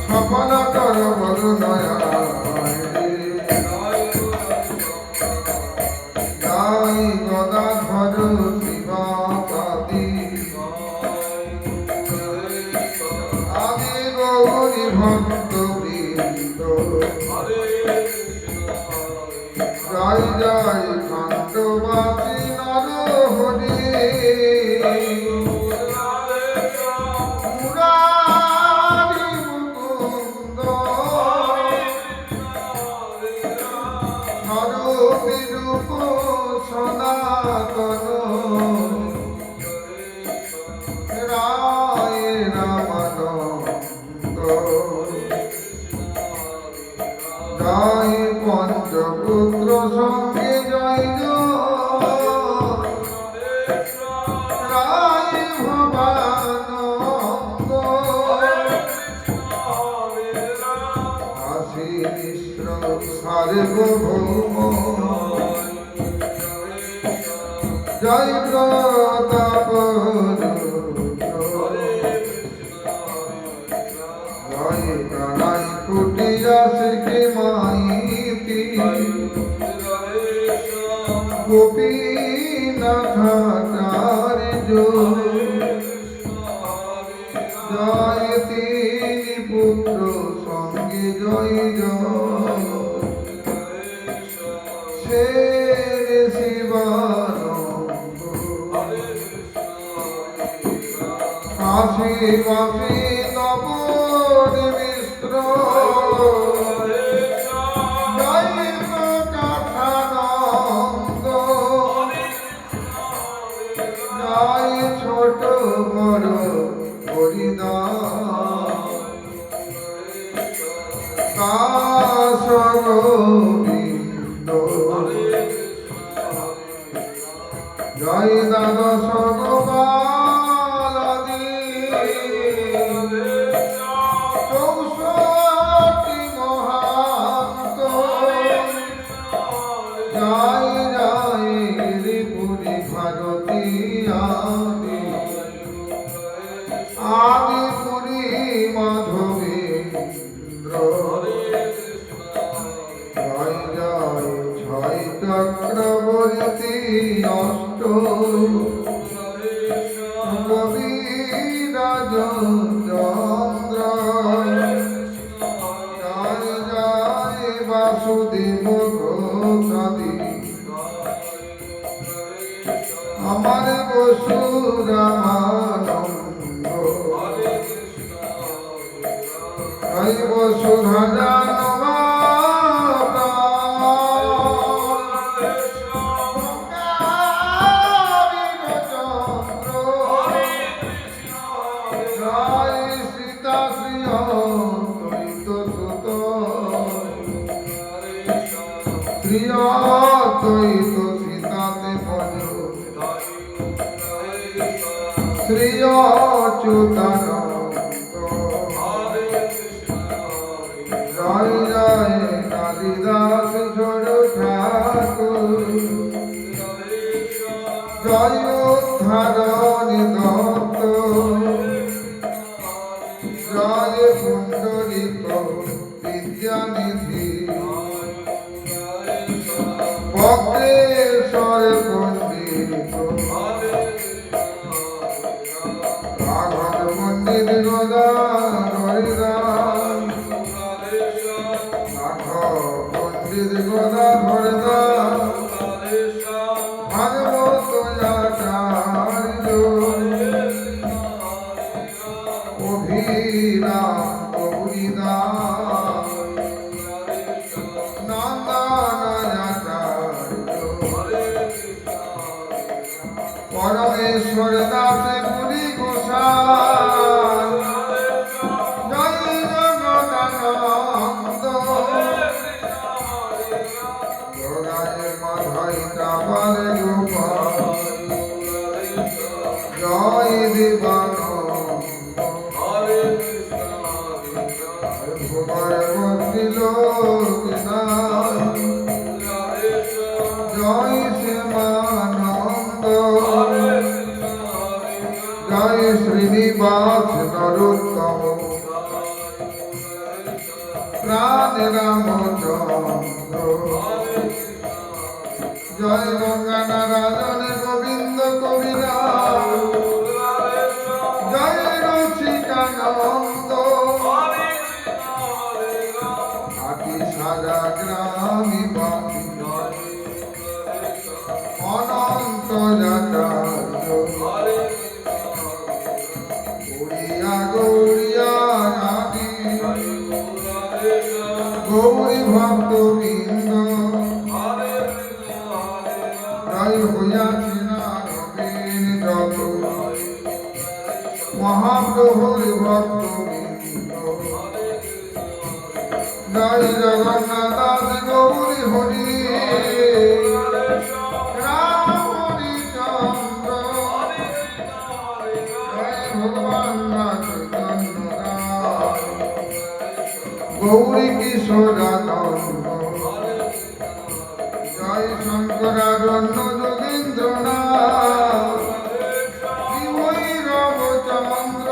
সফল কর বল নয়া জয় গদাধর শিবপতি আদি গৌরী ভক্ত বৃন্দ জয় জয় খণ্ডবাসী নর হরি মুরারি মুকুন্দ স্বরূপ সনাতন রায় রামানন্দ জয় পঞ্চপুত্র সঙ্গে জয় রায় ভবানন্দ আশি মিশ্র সার্বভৌম জয় প্রতাপ জয় কানাই কুটিয়া শ্রী মাইতি গোপীনাথ জয় তিনি পুত্র সঙ্গে জয় জয় শের শিবানন্দ কাশী বাসী নব মিশ্র জয় প্রকাশানন্দ জয় ছোট বড় হরিদাস দাস গোবিন্দ জয় দ্বাদশ গোপালাদি চৌষট্টি মহান্ত জয় জয় রিপুরি ভারতী আদি আদিপুরী মাধবেন্দ্র জয় জয় ছয় চক্রবর্তী অষ্ট কবিরাজ চন্দ্র জয় জয় বাসুদেব ঘোষাদি আমার বসুরামানন্দ জয় বসুধাজানবা শ্রী অচ্যুতানন্দ জয় জয় কালিদাস ঝড় ঠাকুর জয় উদ্ধারণী দত্ত জয় পুণ্ডরিক বিদ্যানিধি বক্রেশ্বর পণ্ডিত রাঘব পণ্ডিত গদাধর দাস রাঘব পণ্ডিত গদাধর দাস ভাগবত আচার্য অভিরাম গৌরী দাস পরমেশ্বর দাস পুরী গোসাই জয় জগদানন্দ জগায় মাধাই কাপাল গোপাল জয় দেবানন্দ ভোগায় বসিল জয় শ্যামানন্দ জয় শ্রীনিবাস নরোত্তম প্রাণ রামচন্দ্র জয় গঙ্গানারায়ণ গোবিন্দ কবিরা জয় রসিকানন্দ আটি সারা গ্রামী বাসী অনন্ত যাচার্য গৌরিয়া গৌরিয়া আদি গৌরী ভক্তবৃন্দ জয় হইয়াছে নারবেন যত মহাপ্রভুর ভক্তবৃন্দ জয় জগন্নাথ দাস গৌরী হরি গৌরী কিশোরানন্দ জয় শঙ্করারণ্য যোগীন্দ্রনাথ রবচন্দ্র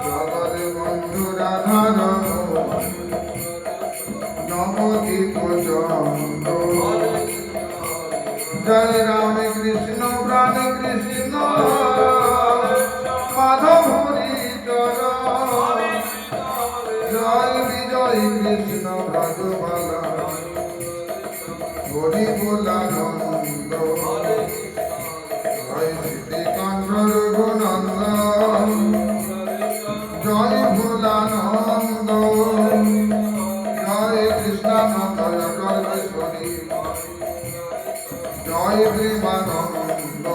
জগদে বন্ধু রাধারণ নবদ্বীপ চন্দ্র জয় রাম কৃষ্ণ প্রাণ কৃষ্ণ মাধব হরি জয় বিজয় কৃষ্ণ ভগবালা হরি বোলানন্দ জয় শ্রীকণ্ঠ রঘুনন্দন জয় ভোলানন্দ জয় কৃষ্ণানন্দ জগদীশ্বরী জয় প্রেমানন্দ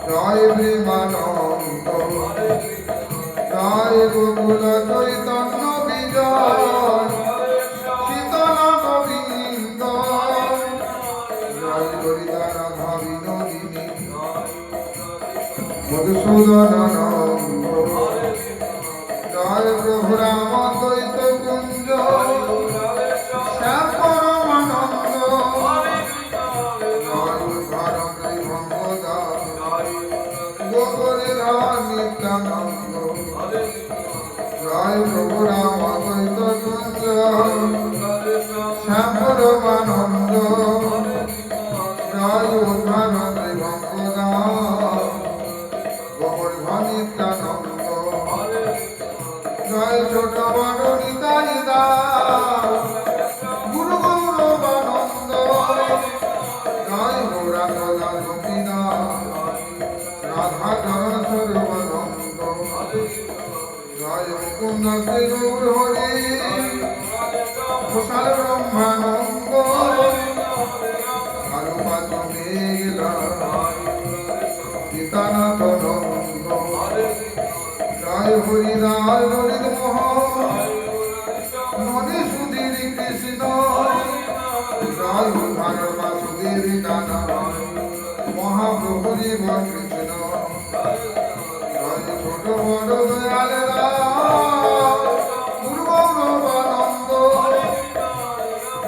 জয় প্রেমানন্দ জয় গোকুল চৈতন্য বিজয় শীতল গোবিন্দ জয় ললিতা রাধা বিনোদিনী মধুসূদনানন্দ জয় প্রভু রাম দ্বৈত কুঞ্জ শ্যাম পরমানন্দ জয় উদ্ধার ত্রিভঙ্গদা গোবরীধর নিত্যানন্দ জয় প্রভু রাম দ্বৈত কুঞ্জ শ্যাম পরমানন্দ জয় উদ্ধার ত্রিভঙ্গদা গোবরীধর নিত্যানন্দ জয় ছোট বড় নিতাই দাস গুরু গৌরবানন্দ জয় গৌরাঙ্গ দাস গোপীনাথ রাধা চরণ সর্বানন্দ জয় মুকুন্দ শ্রী গৌর হরি ঘোষাল ব্রহ্মানন্দ কালুপাত মেঘলা গীতানাথ নন্দ জয় হরিদাস ললিত মোহন নদী সুধীর কৃষ্ণ জয় উদ্ধার বাসুদেব কানা মহা প্রভুরি কৃষ্ণ জয় ছোট বড় দয়াল রাম পূর্বনন্দ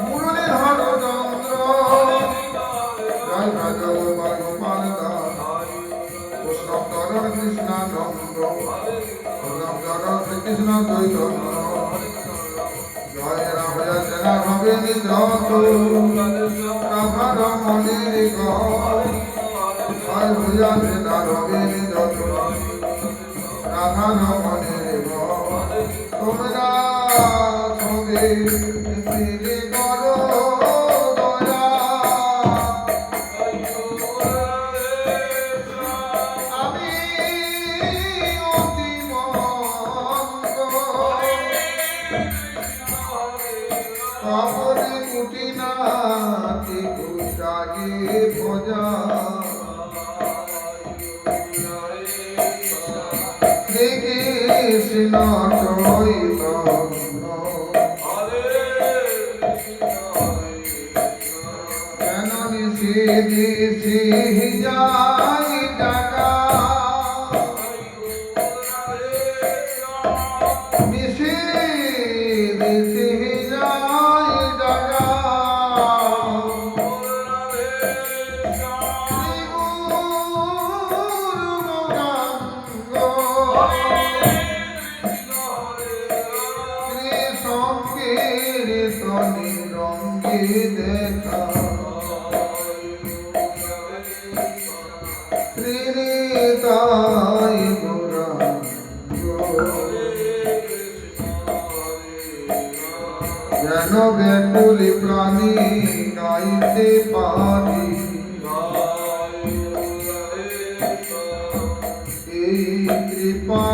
মুরলীধর চন্দ্র জয় রাজগোপাল গোপাল দাস কৃষ্ণচরণ কৃষ্ণানন্দ চরণ শ্রীকৃষ্ণ চৈতন্য জয় রাম জয় সেনা ভবে নিদ্রত রাধার মনির জয় ভূয়া সেনা ভবে নিদ্রত রাধার মনির তোমরা সবে মিলে করো দয়া আমি অতি আপনি কুটি নাতি কুটাগে ভোজা শ্রীকৃষ্ণ চৈতন্য কেন নিষেধি যাই টাকা দেখা ত্রিনিতাই যেন ব্যাকুলি প্রাণী গাইতে পারি এই কৃপা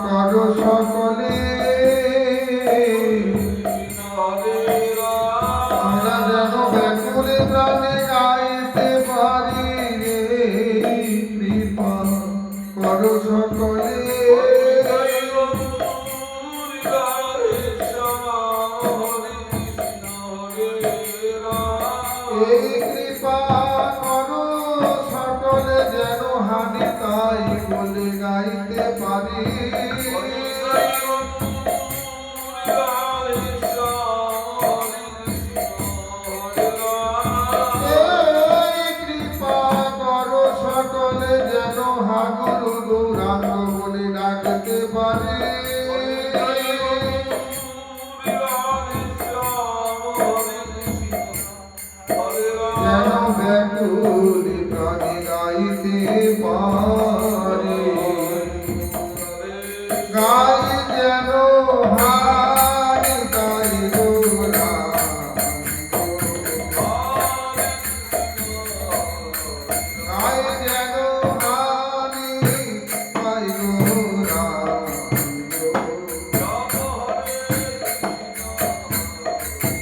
কর সকলে আমরা যেন ব্যাকুলি প্রাণী গাইতে পারি রে কৃপা কর সকলে এই কৃপা করো সকলে যেন হানি তাই বলে গাইতে পারি এই কৃপা করো সকলে যেন হাগুরু গৌরাঙ্গ বলে ডাকতে পারি যেন ব্যাকুলি প্রাণী গাইতে পারে গাই যেন হারি গাই গোরা গাই যেন হারি গাই গোরা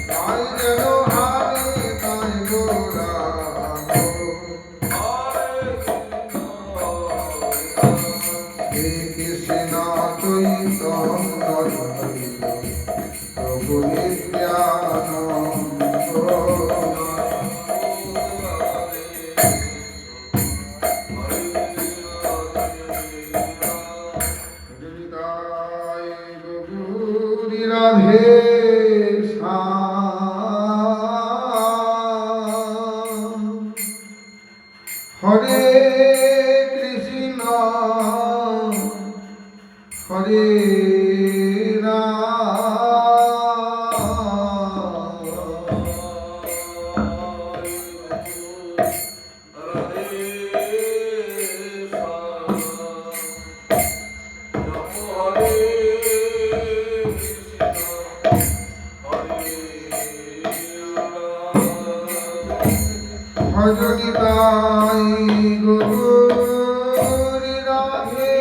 গাই যেন হারি গাই গোরা কৃষ্ণ চৈতন্য প্রভু নিত্যানন্দ গৌরী রাধে হরে কৃষ্ণ হরে ভজনি তাই গৌরী রাধে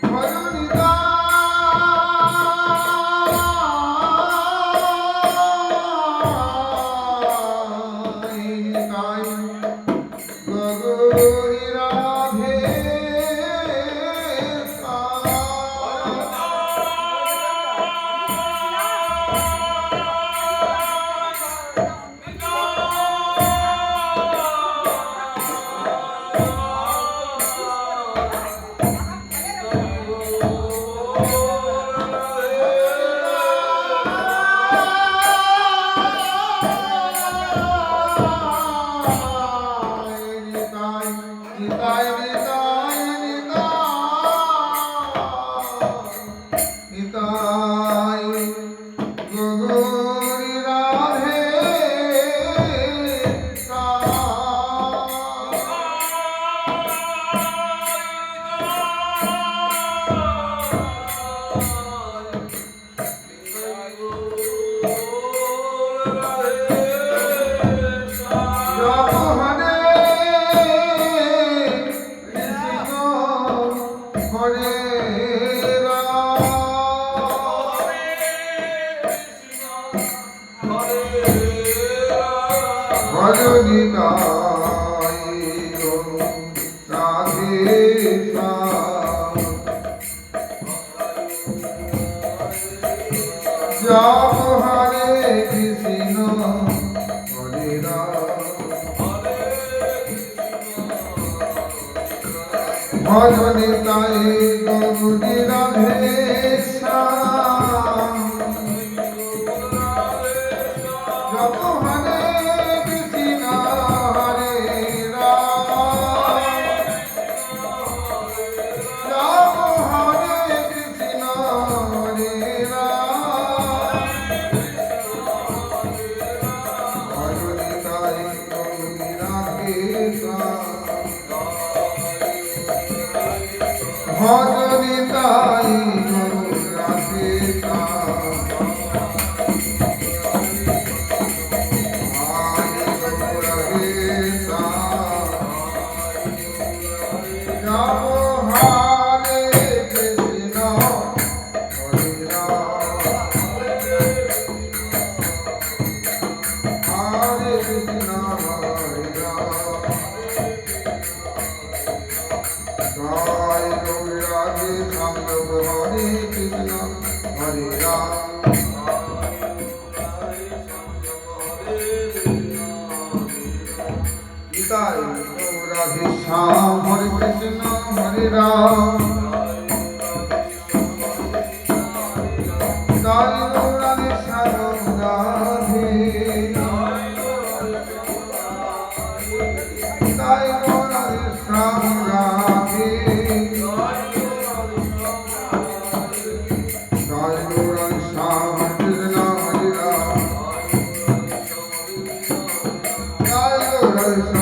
ভজনি তাই গৌরী রাধে নিতাই গৌরী রাধে ভজনিতাই রাধে জপ হরে কৃষ্ণ হরে রাম ভজনিতাই গৌরী রাধে শ্যাম জপ হরে কৃষ্ণ হরে রাম জপ হরে কৃষ্ণ হরে রাম ভজনিতাই গৌরী রাধে শ্যাম ভজনিতাই গৌরী রাধে শ্যাম Hare Ram Nitai Radhe Shyam Hare Krishna Hare Ram Nitai Radhe Shyam Radhe Nitai Radhe Shyam Radhe Hare